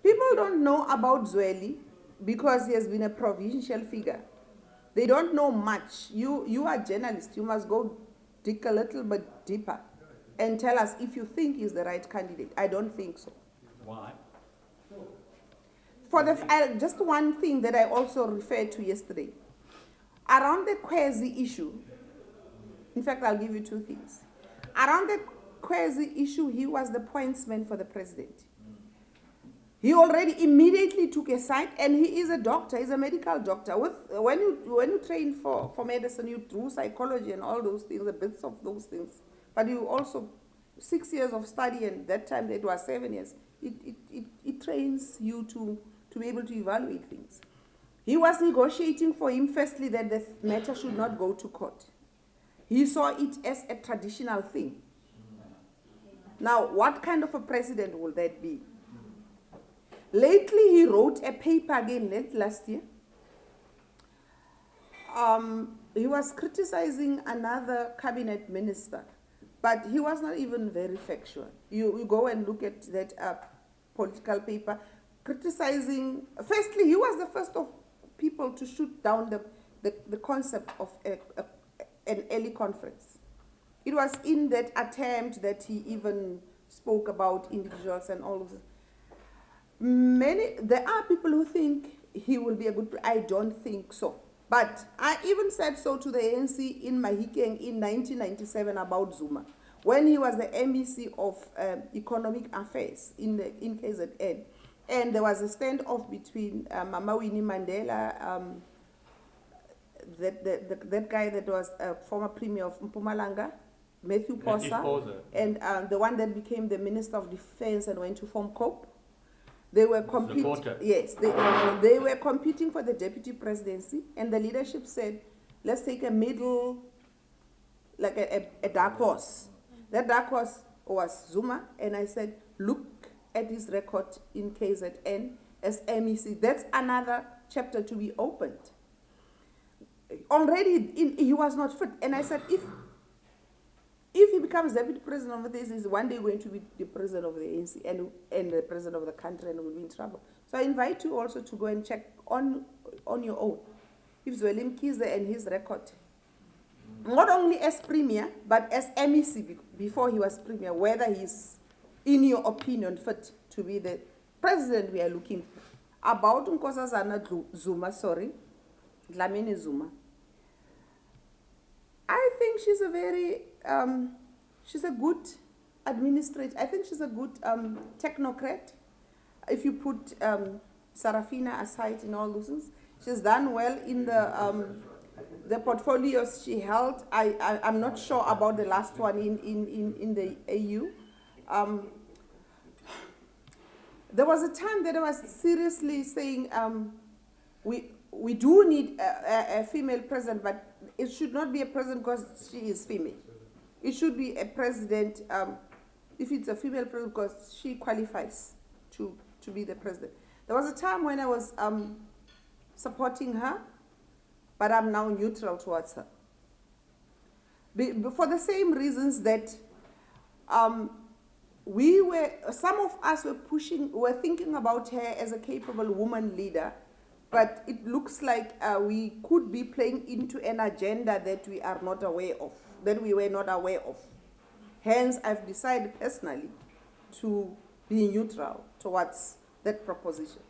People don't know about Zweli because he has been a provincial figure. They don't know much. You are a journalist. You must go dig a little bit deeper and tell us if you think he's the right candidate. I don't think so. Why? Just one thing that I also referred to yesterday. Around the Khwezi issue, in fact, I'll give you two things. Around the Khwezi issue, he was the pointsman for the president. He already immediately took a side, and he is a doctor. He's a medical doctor. When you train for medicine, you do psychology and all those things, the bits of those things. But you also 6 years of study, and that time it was 7 years. It trains you to be able to evaluate things. He was negotiating for him, firstly, that the matter should not go to court. He saw it as a traditional thing. Now, what kind of a president will that be? Lately, he wrote a paper again late last year. He was criticizing another cabinet minister, but he was not even very factual. You go and look at that political paper, criticizing. Firstly, he was the first of people to shoot down the concept of an early conference. It was in that attempt that he even spoke about individuals and all of this. There are people who think he will be a good. I don't think so. But I even said so to the ANC in Mahikeng in 1997 about Zuma, when he was the MEC of Economic Affairs in KZN, and there was a standoff between Mama Winnie Mandela, that guy that was a former premier of Mpumalanga, Matthew Posa, and the one that became the Minister of Defense and went to form COPE. They were competing. Yes, they were competing for the deputy presidency, and the leadership said, "Let's take a middle, like a dark horse." That dark horse was Zuma, and I said, "Look at his record in KZN as MEC. That's another chapter to be opened." Already, he was not fit, and I said, if he becomes deputy president of this, he's one day going to be the president of the ANC and the president of the country, and will be in trouble. So I invite you also to go and check on your own if Zweli Mkhize and his record, not only as premier, but as MEC before he was premier, whether he's, in your opinion, fit to be the president we are looking for. About Nkosazana Zuma, Dlamini Zuma. I think she's a very, she's a good administrator. I think she's a good technocrat. If you put Sarafina aside in all those things, she's done well in the portfolios she held. I'm not sure about the last one in the AU. There was a time that I was seriously saying we do need a female president, but it should not be a president because she is female. It should be a president, if it's a female president, because she qualifies to be the president. There was a time when I was supporting her, but I'm now neutral towards her. For the same reasons that some of us were thinking about her as a capable woman leader, but it looks like we could be playing into an agenda that we are not aware of, that we were not aware of. Hence, I've decided personally to be neutral towards that proposition.